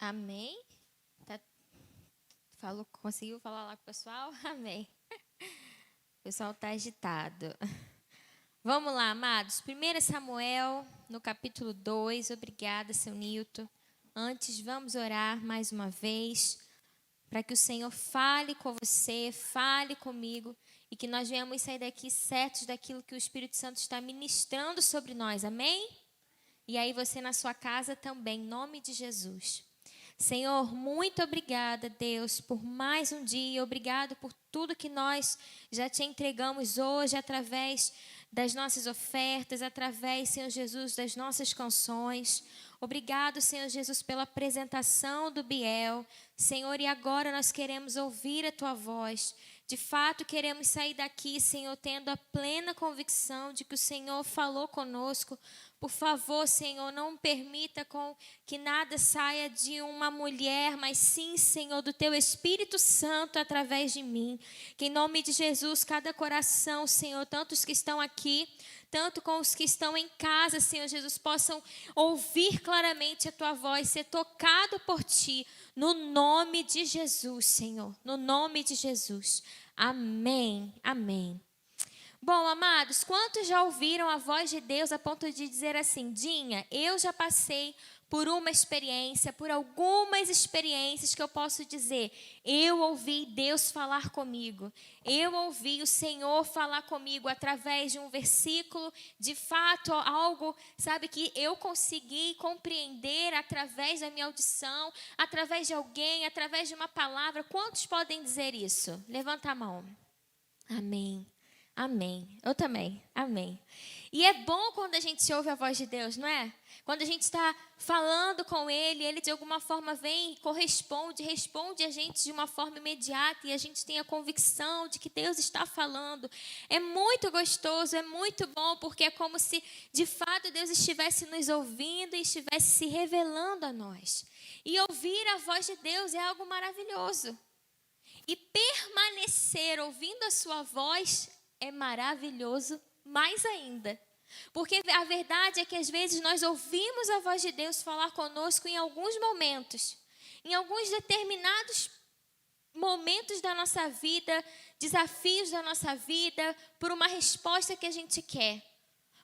Amém? Tá, conseguiu falar lá com o pessoal? Amém. O pessoal está agitado. Vamos lá, amados. 1 Samuel, no capítulo 2. Obrigada, seu Nilton. Antes, vamos orar mais uma vez, para que o Senhor fale com você, fale comigo, e que nós venhamos sair daqui certos daquilo que o Espírito Santo está ministrando sobre nós. Amém? E aí você na sua casa também, em nome de Jesus. Senhor, muito obrigada, Deus, por mais um dia. Obrigado por tudo que nós já te entregamos hoje, através das nossas ofertas, através, Senhor Jesus, das nossas canções. Obrigado, Senhor Jesus, pela apresentação do Biel. Senhor, e agora nós queremos ouvir a Tua voz. De fato, queremos sair daqui, Senhor, tendo a plena convicção de que o Senhor falou conosco. Por favor, Senhor, não permita que nada saia de uma mulher, mas sim, Senhor, do Teu Espírito Santo através de mim. Que em nome de Jesus, cada coração, Senhor, tanto os que estão aqui, tanto com os que estão em casa, Senhor Jesus, possam ouvir claramente a Tua voz, ser tocado por Ti, no nome de Jesus, Senhor, no nome de Jesus. Amém, amém. Bom, amados, quantos já ouviram a voz de Deus a ponto de dizer assim: Dinha, eu já passei por uma experiência, por algumas experiências que eu posso dizer, eu ouvi Deus falar comigo, eu ouvi o Senhor falar comigo através de um versículo, de fato, algo, sabe, que eu consegui compreender através da minha audição, através de alguém, através de uma palavra. Quantos podem dizer isso? Levanta a mão. Amém. Amém. Eu também. Amém. E é bom quando a gente ouve a voz de Deus, não é? Quando a gente está falando com Ele, Ele de alguma forma vem, responde a gente de uma forma imediata e a gente tem a convicção de que Deus está falando. É muito gostoso, é muito bom, porque é como se de fato Deus estivesse nos ouvindo e estivesse se revelando a nós. E ouvir a voz de Deus é algo maravilhoso. E permanecer ouvindo a sua voz é maravilhoso mais ainda. Porque a verdade é que às vezes nós ouvimos a voz de Deus falar conosco em alguns momentos. Em alguns determinados momentos da nossa vida, desafios da nossa vida, por uma resposta que a gente quer.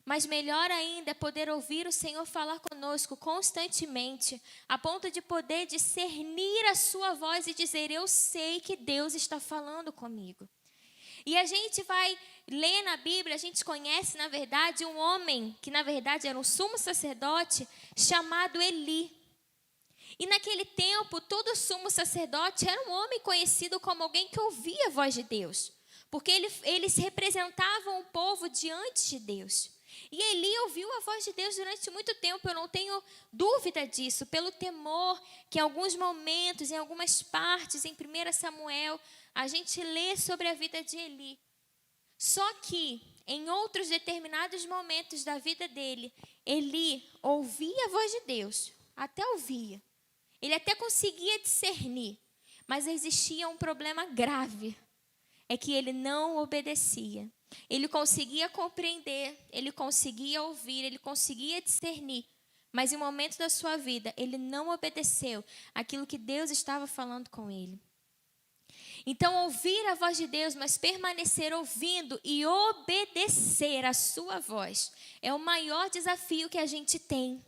Mas melhor ainda é poder ouvir o Senhor falar conosco constantemente, a ponto de poder discernir a sua voz e dizer: eu sei que Deus está falando comigo. E a gente vai ler na Bíblia, a gente conhece, na verdade, um homem que, na verdade, era um sumo sacerdote, chamado Eli. E naquele tempo, todo sumo sacerdote era um homem conhecido como alguém que ouvia a voz de Deus. Porque eles representavam o povo diante de Deus. E Eli ouviu a voz de Deus durante muito tempo, eu não tenho dúvida disso, pelo temor que em alguns momentos, em algumas partes, em 1 Samuel, a gente lê sobre a vida de Eli. Só que, em outros determinados momentos da vida dele, Eli ouvia a voz de Deus, até ouvia. Ele até conseguia discernir, mas existia um problema grave, é que ele não obedecia. Ele conseguia compreender, ele conseguia ouvir, ele conseguia discernir, mas em um momento da sua vida, ele não obedeceu aquilo que Deus estava falando com ele. Então, ouvir a voz de Deus, mas permanecer ouvindo e obedecer a sua voz, é o maior desafio que a gente tem.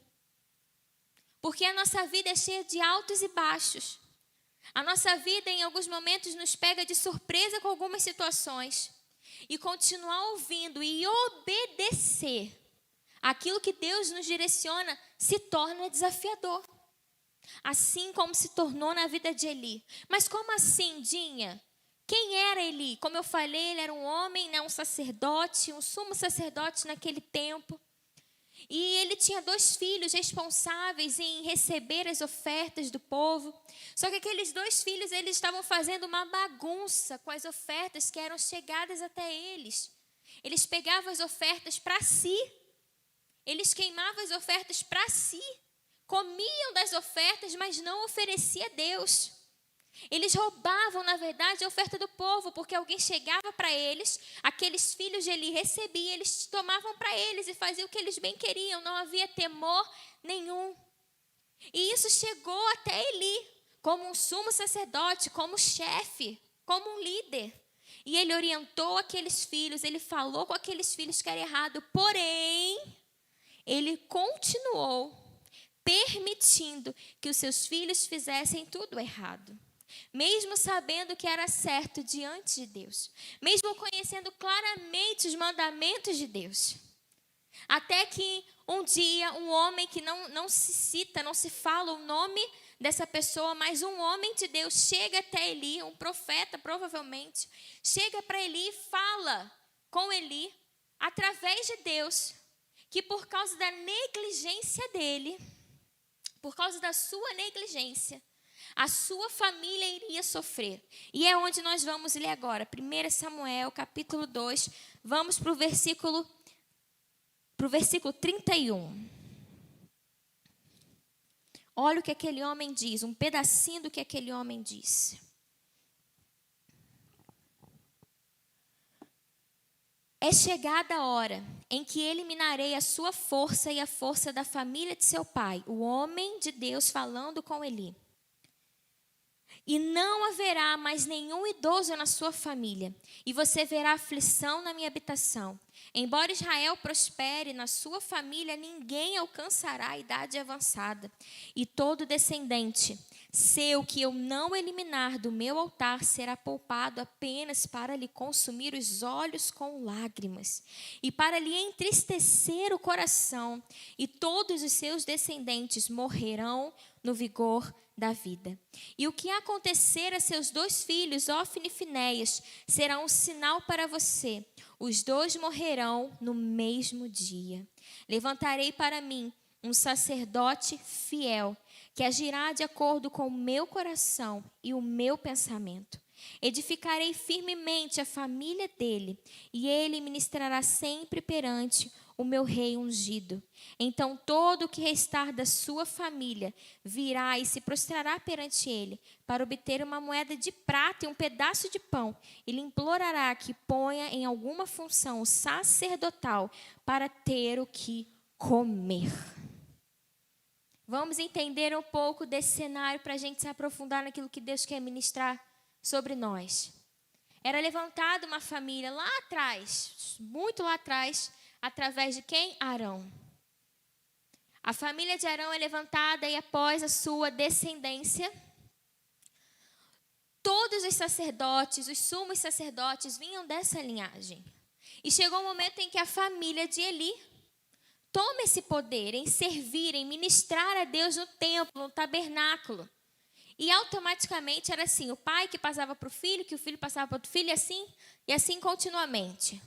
Porque a nossa vida é cheia de altos e baixos. A nossa vida, em alguns momentos, nos pega de surpresa com algumas situações. E continuar ouvindo e obedecer aquilo que Deus nos direciona se torna desafiador. Assim como se tornou na vida de Eli. Mas como assim, Dinha? Quem era Eli? Como eu falei, ele era um homem, um sacerdote, um sumo sacerdote naquele tempo. E ele tinha 2 filhos responsáveis em receber as ofertas do povo. Só que aqueles 2 filhos, eles estavam fazendo uma bagunça com as ofertas que eram chegadas até eles. Eles pegavam as ofertas para si. Eles queimavam as ofertas para si. Comiam das ofertas, mas não oferecia a Deus. Eles roubavam, na verdade, a oferta do povo, porque alguém chegava para eles, aqueles filhos de Eli recebiam, eles tomavam para eles e faziam o que eles bem queriam, não havia temor nenhum. E isso chegou até Eli, como um sumo sacerdote, como chefe, como um líder. E ele orientou aqueles filhos, ele falou com aqueles filhos que era errado, porém, ele continuou permitindo que os seus filhos fizessem tudo errado. Mesmo sabendo que era certo diante de Deus. Mesmo conhecendo claramente os mandamentos de Deus. Até que um dia, um homem que não se cita, não se fala o nome dessa pessoa, mas um homem de Deus chega até Eli, um profeta provavelmente, chega para Eli e fala com Eli, através de Deus, que por causa da negligência dele, por causa da sua negligência, a sua família iria sofrer. E é onde nós vamos ler agora. 1 Samuel, capítulo 2. Vamos para o versículo 31. Olha o que aquele homem diz. Um pedacinho do que aquele homem disse. É chegada a hora em que eliminarei a sua força e a força da família de seu pai. O homem de Deus falando com Eli. E não haverá mais nenhum idoso na sua família, e você verá aflição na minha habitação. Embora Israel prospere, na sua família ninguém alcançará a idade avançada. E todo descendente seu que eu não eliminar do meu altar será poupado apenas para lhe consumir os olhos com lágrimas, e para lhe entristecer o coração, e todos os seus descendentes morrerão no vigor da vida. E o que acontecer a seus 2 filhos, Ofni e Finéias, será um sinal para você. Os 2 morrerão no mesmo dia. Levantarei para mim um sacerdote fiel, que agirá de acordo com o meu coração e o meu pensamento. Edificarei firmemente a família dele, e ele ministrará sempre perante o meu rei ungido. Então todo o que restar da sua família virá e se prostrará perante ele, para obter uma moeda de prata e um pedaço de pão. E lhe implorará que ponha em alguma função sacerdotal para ter o que comer. Vamos entender um pouco desse cenário para a gente se aprofundar naquilo que Deus quer ministrar sobre nós. Era levantada uma família lá atrás, muito lá atrás, através de quem? Arão. A família de Arão é levantada e após a sua descendência, todos os sacerdotes, os sumos sacerdotes vinham dessa linhagem. E chegou um momento em que a família de Eli toma esse poder em servir, em ministrar a Deus no templo, no tabernáculo. E automaticamente era assim, o pai que passava para o filho, que o filho passava para outro filho, e assim continuamente.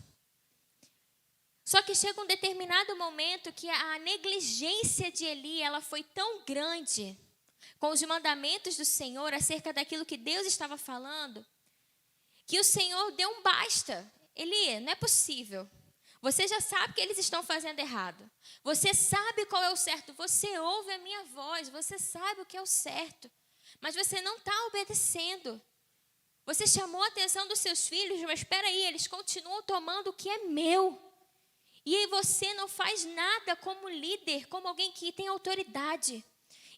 Só que chega um determinado momento que a negligência de Eli, ela foi tão grande com os mandamentos do Senhor acerca daquilo que Deus estava falando, que o Senhor deu um basta. Eli, não é possível. Você já sabe que eles estão fazendo errado. Você sabe qual é o certo. Você ouve a minha voz. Você sabe o que é o certo. Mas você não está obedecendo. Você chamou a atenção dos seus filhos, mas espera aí, eles continuam tomando o que é meu. E aí você não faz nada como líder, como alguém que tem autoridade.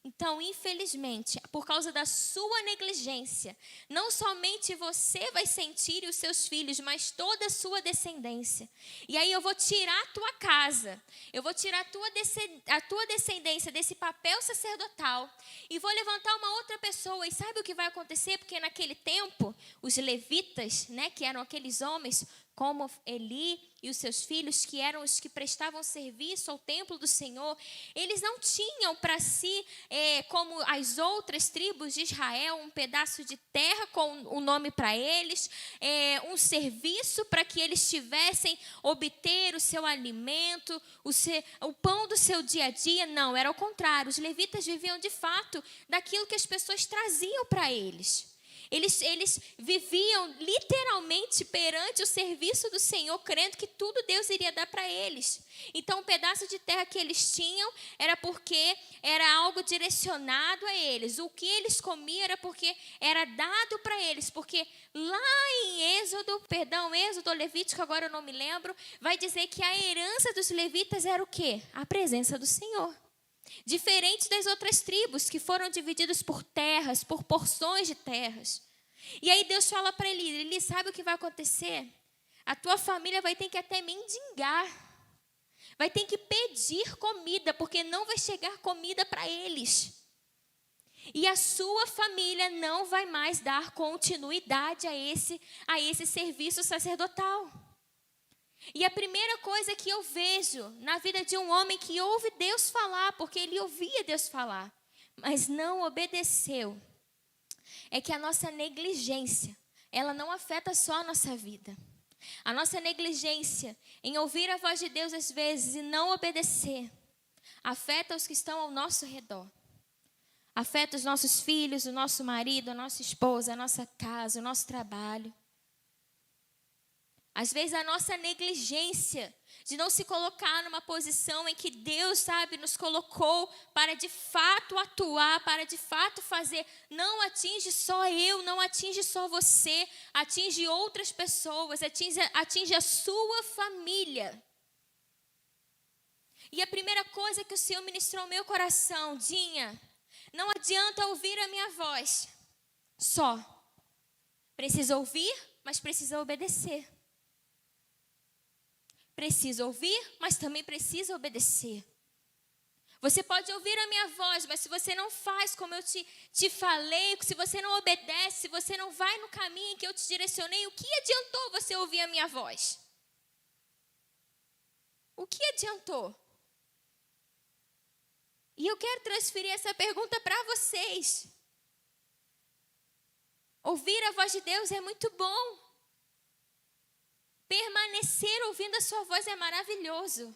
Então, infelizmente, por causa da sua negligência, não somente você vai sentir e os seus filhos, mas toda a sua descendência. E aí eu vou tirar a tua casa, eu vou tirar a tua descendência desse papel sacerdotal e vou levantar uma outra pessoa. E sabe o que vai acontecer? Porque naquele tempo, os levitas, que eram aqueles homens como Eli e os seus filhos, que eram os que prestavam serviço ao templo do Senhor, eles não tinham para si, como as outras tribos de Israel, um pedaço de terra com o nome para eles, um serviço para que eles tivessem, obter o seu alimento, o pão do seu dia a dia. Não, era o contrário. Os levitas viviam de fato daquilo que as pessoas traziam para eles. Eles viviam literalmente perante o serviço do Senhor, crendo que tudo Deus iria dar para eles. Então, o pedaço de terra que eles tinham era porque era algo direcionado a eles. O que eles comiam era porque era dado para eles. Porque lá em Êxodo ou Levítico, agora eu não me lembro, vai dizer que a herança dos levitas era o quê? A presença do Senhor. Diferente das outras tribos que foram divididas por terras, por porções de terras. E aí Deus fala para Eli: Eli, sabe o que vai acontecer? A tua família vai ter que até mendigar. Vai ter que pedir comida, porque não vai chegar comida para eles. E a sua família não vai mais dar continuidade a esse serviço sacerdotal. E a primeira coisa que eu vejo na vida de um homem que ouve Deus falar, porque ele ouvia Deus falar, mas não obedeceu, é que a nossa negligência, ela não afeta só a nossa vida. A nossa negligência em ouvir a voz de Deus às vezes e não obedecer, afeta os que estão ao nosso redor. Afeta os nossos filhos, o nosso marido, a nossa esposa, a nossa casa, o nosso trabalho. Às vezes a nossa negligência de não se colocar numa posição em que Deus, sabe, nos colocou para de fato atuar, para de fato fazer, não atinge só eu, não atinge só você, atinge outras pessoas, atinge a sua família. E a primeira coisa que o Senhor ministrou ao meu coração: Dinha, não adianta ouvir a minha voz só. Precisa ouvir, mas precisa obedecer. Precisa ouvir, mas também precisa obedecer. Você pode ouvir a minha voz, mas se você não faz como eu te falei, se você não obedece, se você não vai no caminho em que eu te direcionei, o que adiantou você ouvir a minha voz? O que adiantou? E eu quero transferir essa pergunta para vocês. Ouvir a voz de Deus é muito bom. Permanecer ouvindo a sua voz é maravilhoso.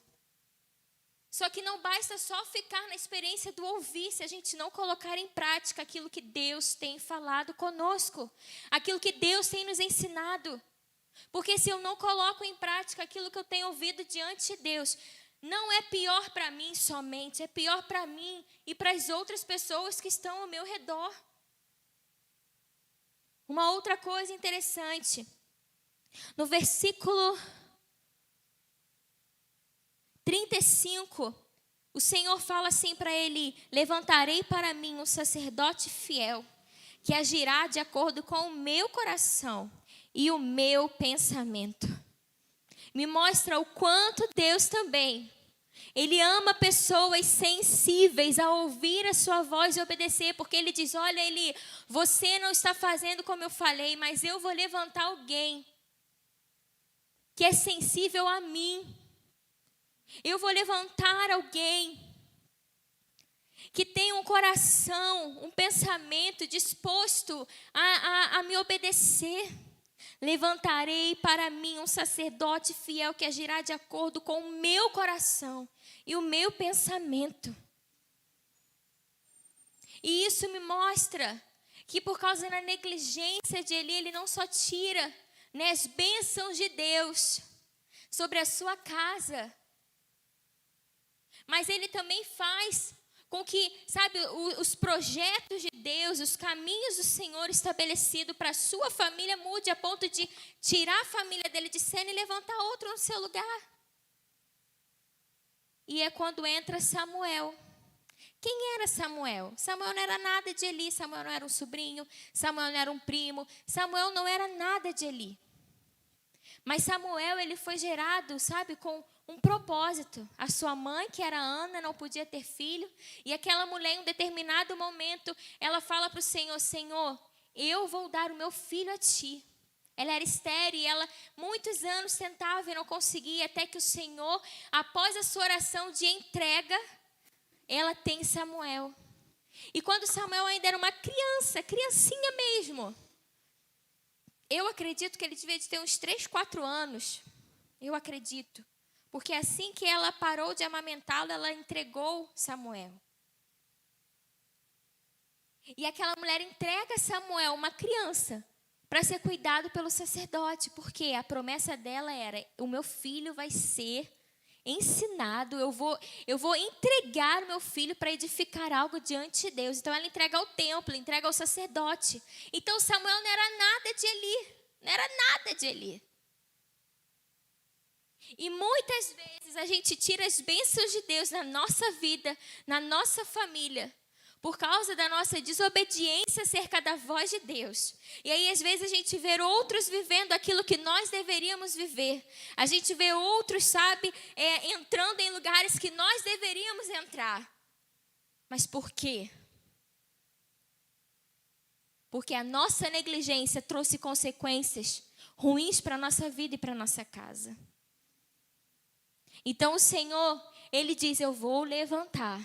Só que não basta só ficar na experiência do ouvir se a gente não colocar em prática aquilo que Deus tem falado conosco, aquilo que Deus tem nos ensinado. Porque se eu não coloco em prática aquilo que eu tenho ouvido diante de Deus, não é pior para mim somente, é pior para mim e para as outras pessoas que estão ao meu redor. Uma outra coisa interessante, no versículo 35, o Senhor fala assim para ele: levantarei para mim um sacerdote fiel, que agirá de acordo com o meu coração e o meu pensamento. Me mostra o quanto Deus também, Ele ama pessoas sensíveis a ouvir a sua voz e obedecer, porque Ele diz: olha, Eli, você não está fazendo como eu falei, mas eu vou levantar alguém que é sensível a mim. Eu vou levantar alguém que tem um coração, um pensamento disposto a me obedecer. Levantarei para mim um sacerdote fiel que agirá de acordo com o meu coração e o meu pensamento. E isso me mostra que por causa da negligência de Eli, ele não só tira, né, as bênçãos de Deus sobre a sua casa, mas ele também faz com que, sabe, os projetos de Deus, os caminhos do Senhor estabelecido para a sua família mude a ponto de tirar a família dele de cena e levantar outro no seu lugar. E é quando entra Samuel. Quem era Samuel? Samuel não era nada de Eli, Samuel não era um sobrinho, Samuel não era um primo, Samuel não era nada de Eli. Mas Samuel, ele foi gerado, sabe, com um propósito. A sua mãe, que era Ana, não podia ter filho. E aquela mulher, em um determinado momento, ela fala para o Senhor: Senhor, eu vou dar o meu filho a ti. Ela era estéril e ela muitos anos tentava e não conseguia, até que o Senhor, após a sua oração de entrega, ela tem Samuel. E quando Samuel ainda era uma criança, criancinha mesmo, eu acredito que ele devia de ter uns 3, 4 anos. Eu acredito. Porque assim que ela parou de amamentá-lo, ela entregou Samuel. E aquela mulher entrega Samuel, uma criança, para ser cuidado pelo sacerdote. Porque a promessa dela era: o meu filho vai ser ensinado, eu vou entregar o meu filho para edificar algo diante de Deus. Então ela entrega ao templo, entrega ao sacerdote. Então Samuel não era nada de Eli, não era nada de Eli. E muitas vezes a gente tira as bênçãos de Deus na nossa vida, na nossa família, por causa da nossa desobediência acerca da voz de Deus. E aí, às vezes, a gente vê outros vivendo aquilo que nós deveríamos viver. A gente vê outros, sabe, entrando em lugares que nós deveríamos entrar. Mas por quê? Porque a nossa negligência trouxe consequências ruins para a nossa vida e para a nossa casa. Então, o Senhor, Ele diz, eu vou levantar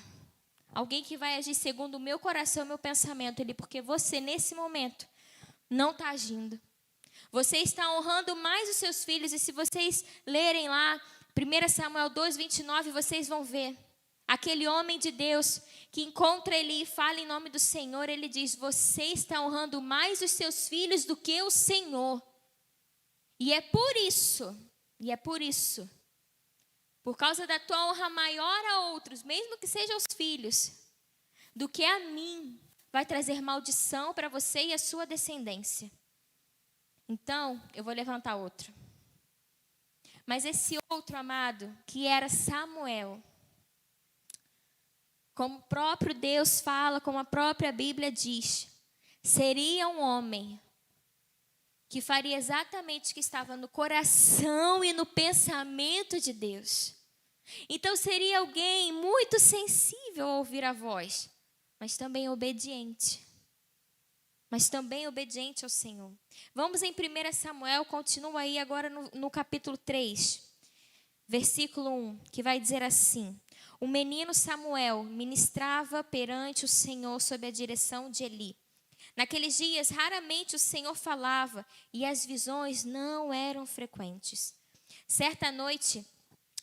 alguém que vai agir segundo o meu coração e o meu pensamento. Porque você, nesse momento, não está agindo. Você está honrando mais os seus filhos. E se vocês lerem lá, 1 Samuel 2:29, vocês vão ver. Aquele homem de Deus que encontra Eli e fala em nome do Senhor, ele diz, você está honrando mais os seus filhos do que o Senhor. E é por isso, por causa da tua honra maior a outros, mesmo que sejam os filhos, do que a mim, vai trazer maldição para você e a sua descendência. Então, eu vou levantar outro. Mas esse outro, amado, que era Samuel, como o próprio Deus fala, como a própria Bíblia diz, seria um homem que faria exatamente o que estava no coração e no pensamento de Deus. Então seria alguém muito sensível a ouvir a voz, mas também obediente. Ao Senhor. Vamos em 1 Samuel, continua aí agora no capítulo 3, versículo 1, que vai dizer assim: o menino Samuel ministrava perante o Senhor sob a direção de Eli. Naqueles dias, raramente o Senhor falava e as visões não eram frequentes. Certa noite,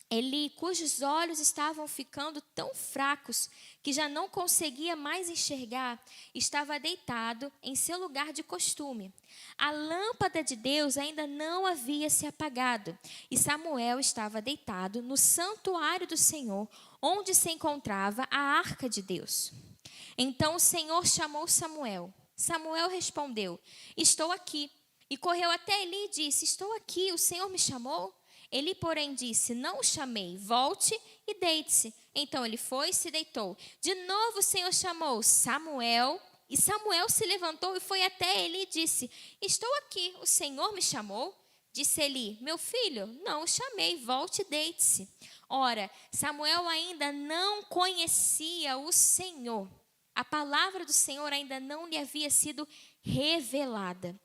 Eli, cujos olhos estavam ficando tão fracos que já não conseguia mais enxergar, estava deitado em seu lugar de costume. A lâmpada de Deus ainda não havia se apagado e Samuel estava deitado no santuário do Senhor, onde se encontrava a arca de Deus. Então o Senhor chamou Samuel. Samuel respondeu, estou aqui. E correu até Eli e disse, estou aqui, o Senhor me chamou? Eli, porém, disse, não o chamei, volte e deite-se. Então ele foi e se deitou. De novo o Senhor chamou Samuel, e Samuel se levantou e foi até Eli e disse, estou aqui, o Senhor me chamou? Disse Eli, meu filho, não o chamei, volte e deite-se. Ora, Samuel ainda não conhecia o Senhor. A palavra do Senhor ainda não lhe havia sido revelada.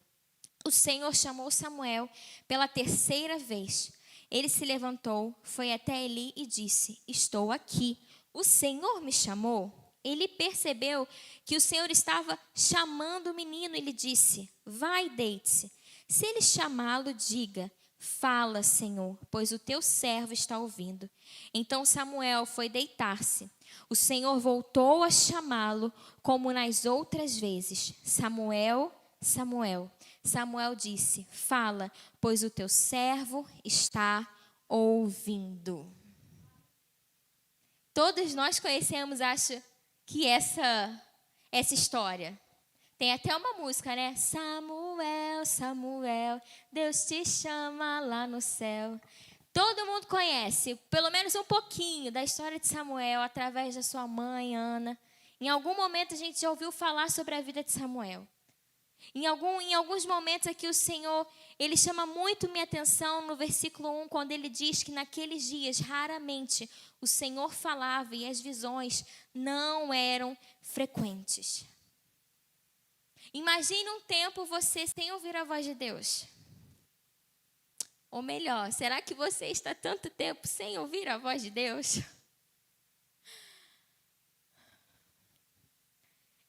O Senhor chamou Samuel pela terceira vez. Ele se levantou, foi até Eli e disse, estou aqui, o Senhor me chamou? Ele percebeu que o Senhor estava chamando o menino e lhe disse, vai, deite-se. Se ele chamá-lo, diga, fala, Senhor, pois o teu servo está ouvindo. Então Samuel foi deitar-se. O Senhor voltou a chamá-lo como nas outras vezes. Samuel, Samuel. Samuel disse, fala, pois o teu servo está ouvindo. Todos nós conhecemos, acho, que essa história. Tem até uma música, né? Samuel, Samuel, Deus te chama lá no céu. Todo mundo conhece, pelo menos um pouquinho, da história de Samuel, através da sua mãe, Ana. Em algum momento a gente já ouviu falar sobre a vida de Samuel. Em alguns momentos aqui o Senhor, Ele chama muito minha atenção no versículo 1, quando Ele diz que naqueles dias, raramente, o Senhor falava e as visões não eram frequentes. Imagine um tempo você sem ouvir a voz de Deus. Ou melhor, será que você está tanto tempo sem ouvir a voz de Deus?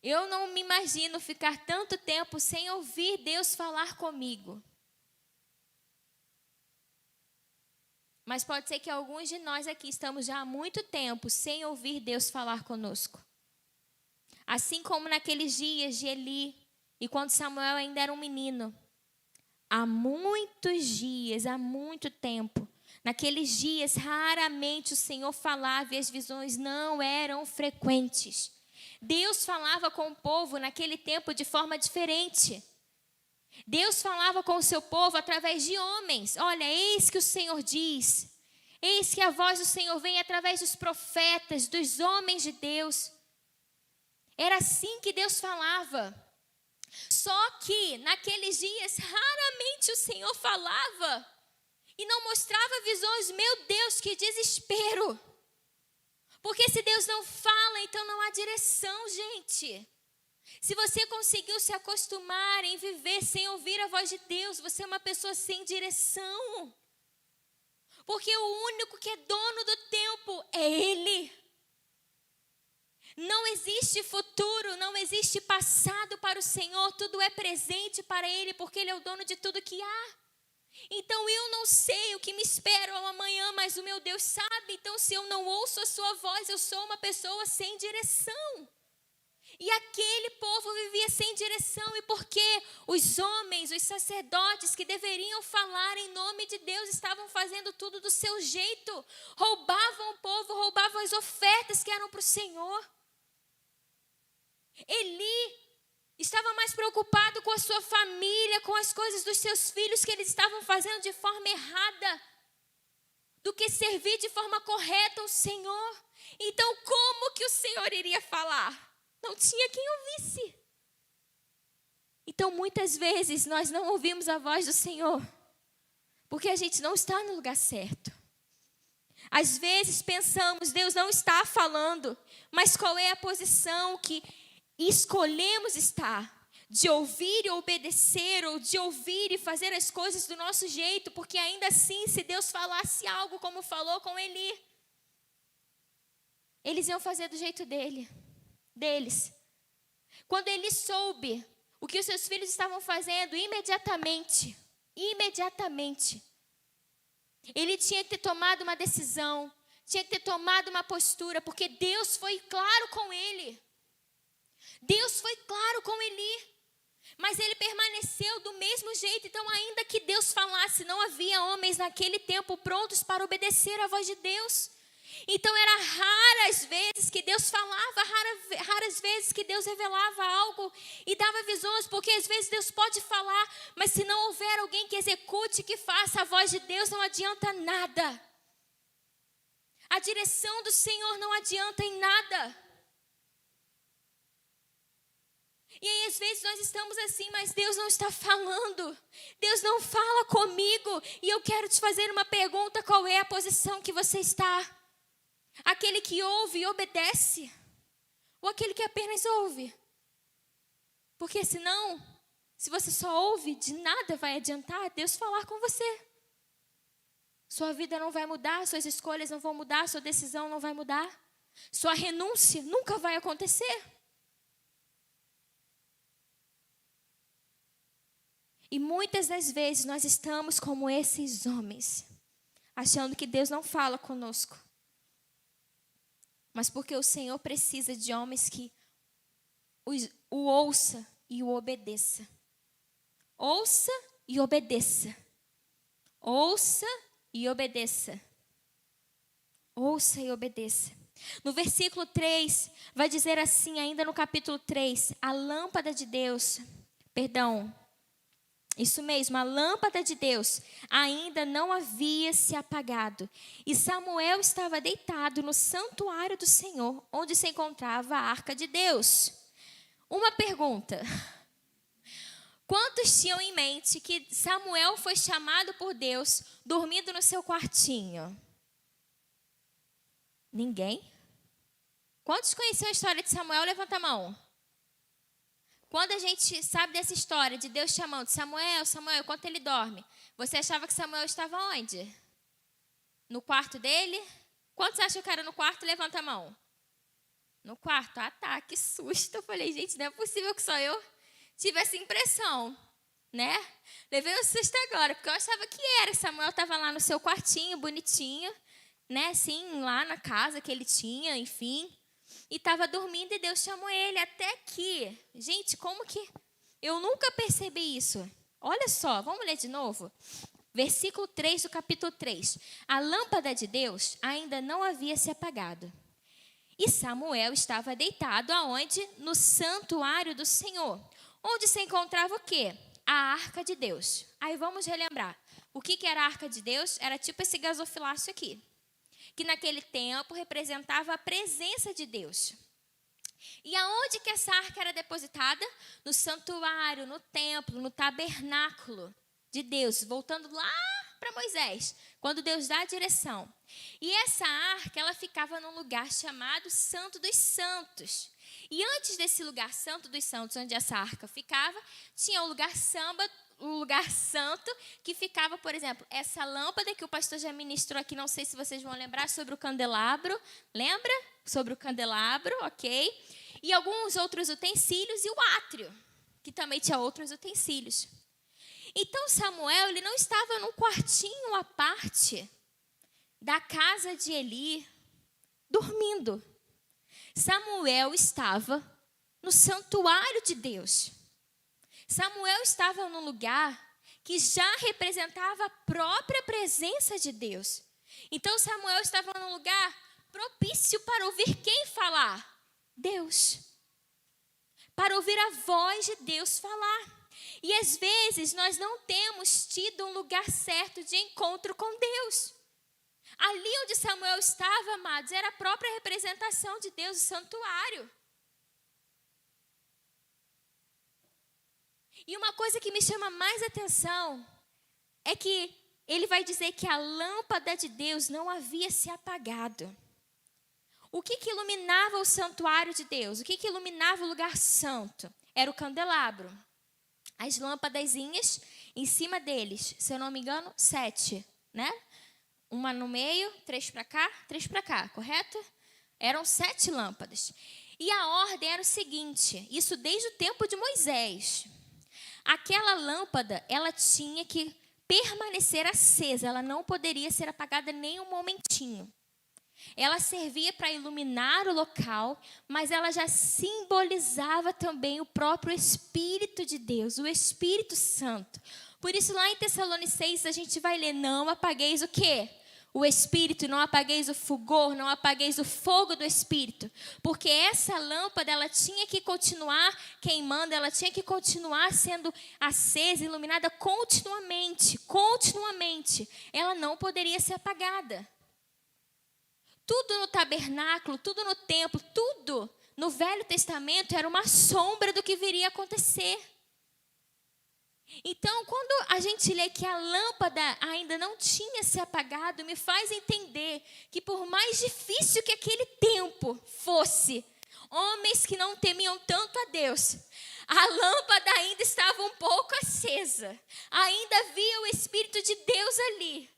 Eu não me imagino ficar tanto tempo sem ouvir Deus falar comigo. Mas pode ser que alguns de nós aqui estamos já há muito tempo sem ouvir Deus falar conosco. Assim como naqueles dias de Eli e quando Samuel ainda era um menino. Há muitos dias, há muito tempo, naqueles dias raramente o Senhor falava e as visões não eram frequentes. Deus falava com o povo naquele tempo de forma diferente. Deus falava com o seu povo através de homens. Olha, eis que o Senhor diz. Eis que a voz do Senhor vem através dos profetas, dos homens de Deus. Era assim que Deus falava. Só que naqueles dias raramente o Senhor falava e não mostrava visões. Meu Deus, que desespero! Porque se Deus não fala, então não há direção, gente. Se você conseguiu se acostumar em viver sem ouvir a voz de Deus, você é uma pessoa sem direção. Porque o único que é dono do tempo é Ele. Não existe futuro, não existe passado para o Senhor, tudo é presente para Ele, porque Ele é o dono de tudo que há. Então eu não sei o que me espera amanhã, mas o meu Deus sabe. Então se eu não ouço a sua voz, eu sou uma pessoa sem direção. E aquele povo vivia sem direção, e porque os homens, os sacerdotes que deveriam falar em nome de Deus, estavam fazendo tudo do seu jeito, roubavam o povo, roubavam as ofertas que eram para o Senhor. Eli estava mais preocupado com a sua família, com as coisas dos seus filhos que eles estavam fazendo de forma errada, do que servir de forma correta ao Senhor. Então como que o Senhor iria falar? Não tinha quem ouvisse. Então muitas vezes nós não ouvimos a voz do Senhor, porque a gente não está no lugar certo. Às vezes pensamos, Deus não está falando, mas qual é a posição que escolhemos estar? De ouvir e obedecer, ou de ouvir e fazer as coisas do nosso jeito, porque ainda assim, se Deus falasse algo como falou com Eli, eles iam fazer do jeito deles. Quando Eli soube o que os seus filhos estavam fazendo, imediatamente, ele tinha que ter tomado uma decisão, tinha que ter tomado uma postura, porque Deus foi claro com ele. Deus foi claro com Eli, mas ele permaneceu do mesmo jeito. Então, ainda que Deus falasse, não havia homens naquele tempo prontos para obedecer à voz de Deus. Então, era raras vezes que Deus falava, raras vezes que Deus revelava algo e dava visões, porque às vezes Deus pode falar, mas se não houver alguém que execute, que faça a voz de Deus, não adianta nada. A direção do Senhor não adianta em nada. E aí, às vezes, nós estamos assim, mas Deus não está falando. Deus não fala comigo. E eu quero te fazer uma pergunta: qual é a posição que você está? Aquele que ouve e obedece? Ou aquele que apenas ouve? Porque senão, se você só ouve, de nada vai adiantar Deus falar com você. Sua vida não vai mudar, suas escolhas não vão mudar, sua decisão não vai mudar. Sua renúncia nunca vai acontecer. E muitas das vezes nós estamos como esses homens, achando que Deus não fala conosco. Mas porque o Senhor precisa de homens que o ouça e o obedeça. Ouça e obedeça. Ouça e obedeça. Ouça e obedeça. No versículo 3, vai dizer assim, ainda no capítulo 3, a lâmpada de Deus, isso mesmo, a lâmpada de Deus ainda não havia se apagado. E Samuel estava deitado no santuário do Senhor, onde se encontrava a arca de Deus. Uma pergunta: quantos tinham em mente que Samuel foi chamado por Deus dormindo no seu quartinho? Ninguém? Quantos conheciam a história de Samuel? Levanta a mão. Quando a gente sabe dessa história de Deus chamando Samuel, enquanto ele dorme, você achava que Samuel estava onde? No quarto dele? Quantos acham que era no quarto? Levanta a mão. No quarto? Ah, tá, que susto. Eu falei, gente, não é possível que só eu tive essa impressão, né? Levei um susto agora, porque eu achava que era. Samuel estava lá no seu quartinho, bonitinho, né? Assim, lá na casa que ele tinha, enfim. E estava dormindo e Deus chamou ele até que... Gente, como que... Eu nunca percebi isso. Olha só, vamos ler de novo? Versículo 3 do capítulo 3. A lâmpada de Deus ainda não havia se apagado. E Samuel estava deitado aonde? No santuário do Senhor. Onde se encontrava o quê? A arca de Deus. Aí vamos relembrar. O que era a arca de Deus? Era tipo esse gasofilácio aqui, que naquele tempo representava a presença de Deus. E aonde que essa arca era depositada? No santuário, no templo, no tabernáculo de Deus, voltando lá para Moisés, quando Deus dá a direção. E essa arca, ela ficava num lugar chamado Santo dos Santos. E antes desse lugar Santo dos Santos, onde essa arca ficava, tinha o lugar santo, que ficava, por exemplo, essa lâmpada que o pastor já ministrou aqui, não sei se vocês vão lembrar, sobre o candelabro. Lembra? Sobre o candelabro, ok? E alguns outros utensílios e o átrio, que também tinha outros utensílios. Então Samuel, ele não estava num quartinho à parte da casa de Eli, dormindo. Samuel estava no santuário de Deus. Samuel estava num lugar que já representava a própria presença de Deus. Então Samuel estava num lugar propício para ouvir quem falar? Deus. Para ouvir a voz de Deus falar. E às vezes nós não temos tido um lugar certo de encontro com Deus. Ali onde Samuel estava, amados, era a própria representação de Deus, o santuário. E uma coisa que me chama mais atenção é que ele vai dizer que a lâmpada de Deus não havia se apagado. O que iluminava o santuário de Deus? O que iluminava o lugar santo? Era o candelabro. As lâmpadazinhas em cima deles, se eu não me engano, 7, né? Uma no meio, 3 para cá, correto? Eram 7 lâmpadas. E a ordem era o seguinte, isso desde o tempo de Moisés. Aquela lâmpada, ela tinha que permanecer acesa, ela não poderia ser apagada nem um momentinho. Ela servia para iluminar o local, mas ela já simbolizava também o próprio Espírito de Deus, o Espírito Santo. Por isso, lá em Tessalonicenses, a gente vai ler, não apagueis o quê? O Espírito, não apagueis o fulgor, não apagueis o fogo do Espírito. Porque essa lâmpada, ela tinha que continuar queimando, ela tinha que continuar sendo acesa, iluminada continuamente. Ela não poderia ser apagada. Tudo no tabernáculo, tudo no templo, tudo no Velho Testamento era uma sombra do que viria a acontecer. Então, quando a gente lê que a lâmpada ainda não tinha se apagado, me faz entender que por mais difícil que aquele tempo fosse, homens que não temiam tanto a Deus, a lâmpada ainda estava um pouco acesa. Ainda havia o Espírito de Deus ali,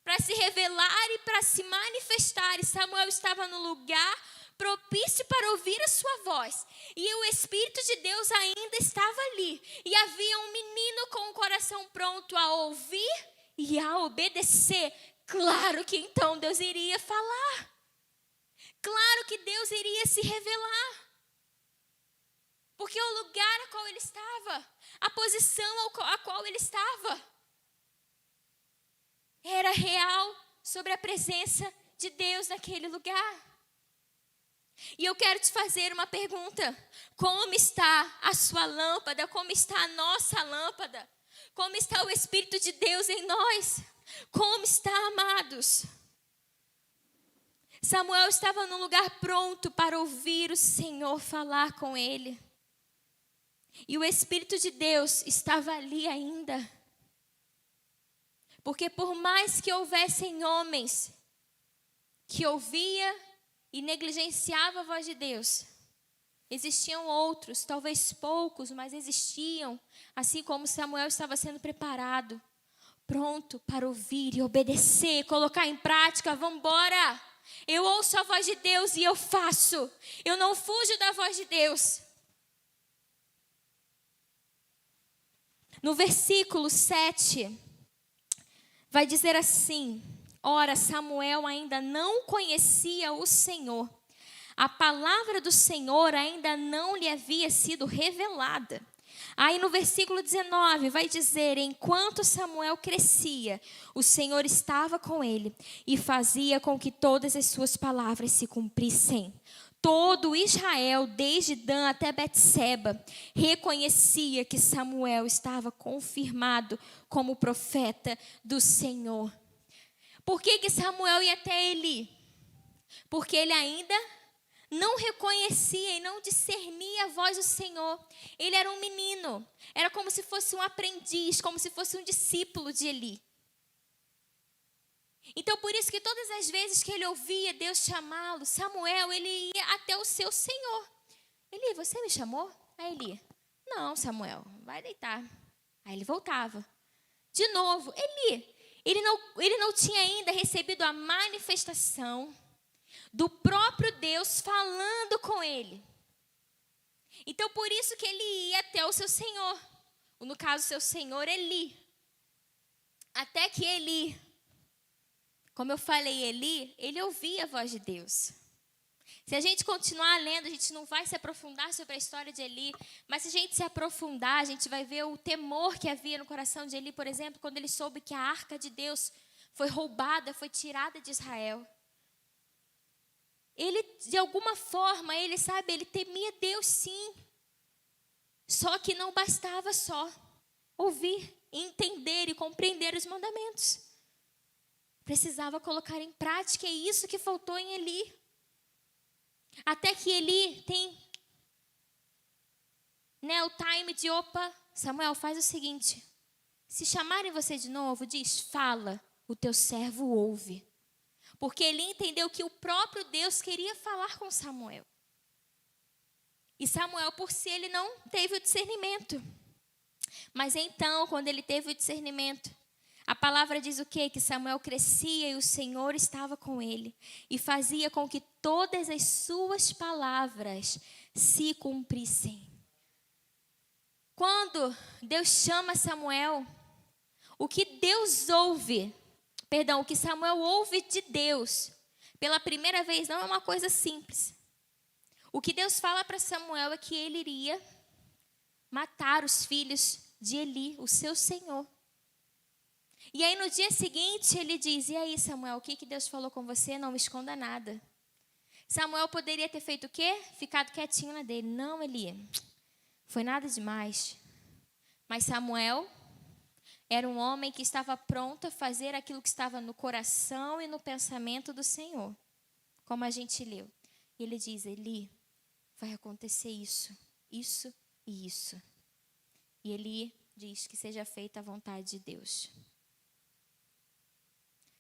para se revelar e para se manifestar. E Samuel estava no lugar propício para ouvir a sua voz. E o Espírito de Deus ainda estava ali. E havia um menino com o coração pronto a ouvir e a obedecer. Claro que então Deus iria falar. Claro que Deus iria se revelar. Porque o lugar a qual ele estava, a posição a qual ele estava, era real sobre a presença de Deus naquele lugar. E eu quero te fazer uma pergunta. Como está a sua lâmpada? Como está a nossa lâmpada? Como está o Espírito de Deus em nós? Como está, amados? Samuel estava num lugar pronto para ouvir o Senhor falar com ele. E o Espírito de Deus estava ali ainda. Porque por mais que houvessem homens que ouvia e negligenciava a voz de Deus, existiam outros, talvez poucos, mas existiam, assim como Samuel estava sendo preparado, pronto para ouvir e obedecer, colocar em prática. Vamos embora! Eu ouço a voz de Deus e eu faço. Eu não fujo da voz de Deus. No versículo 7, vai dizer assim: ora, Samuel ainda não conhecia o Senhor. A palavra do Senhor ainda não lhe havia sido revelada. Aí no versículo 19 vai dizer: enquanto Samuel crescia, o Senhor estava com ele e fazia com que todas as suas palavras se cumprissem. todo Israel, desde Dan até Betseba, reconhecia que Samuel estava confirmado como profeta do Senhor. Por que Samuel ia até Eli? Porque ele ainda não reconhecia e não discernia a voz do Senhor. Ele era um menino, era como se fosse um aprendiz, como se fosse um discípulo de Eli. Então, por isso que todas as vezes que ele ouvia Deus chamá-lo, Samuel, ele ia até o seu Senhor. Eli, você me chamou? Aí Eli, não, Samuel, vai deitar. Aí ele voltava. De novo, Eli, ele não tinha ainda recebido a manifestação do próprio Deus falando com ele. Então, por isso que ele ia até o seu Senhor. No caso, seu Senhor, Eli. Até que Eli, como eu falei, Eli, ele ouvia a voz de Deus. Se a gente continuar lendo, a gente não vai se aprofundar sobre a história de Eli, mas se a gente se aprofundar, a gente vai ver o temor que havia no coração de Eli, por exemplo, quando ele soube que a arca de Deus foi roubada, foi tirada de Israel. Ele, de alguma forma, ele temia Deus sim. Só que não bastava só ouvir, entender e compreender os mandamentos. Precisava colocar em prática, é isso que faltou em Eli. Até que Eli tem, o time de, Samuel, faz o seguinte, se chamarem você de novo, diz, fala, o teu servo ouve. Porque Eli entendeu que o próprio Deus queria falar com Samuel. E Samuel, por si, ele não teve o discernimento. Mas então, quando ele teve o discernimento, a palavra diz o quê? Que Samuel crescia e o Senhor estava com ele. E fazia com que todas as suas palavras se cumprissem. Quando Deus chama Samuel, o que Samuel ouve de Deus, pela primeira vez, não é uma coisa simples. O que Deus fala para Samuel é que ele iria matar os filhos de Eli, o seu senhor. E aí no dia seguinte ele diz, e aí Samuel, o que Deus falou com você? Não me esconda nada. Samuel poderia ter feito o quê? Ficado quietinho na dele. Não, Eli, foi nada demais. Mas Samuel era um homem que estava pronto a fazer aquilo que estava no coração e no pensamento do Senhor. Como a gente leu. E ele diz, Eli, vai acontecer isso, isso e isso. E Eli diz que seja feita a vontade de Deus.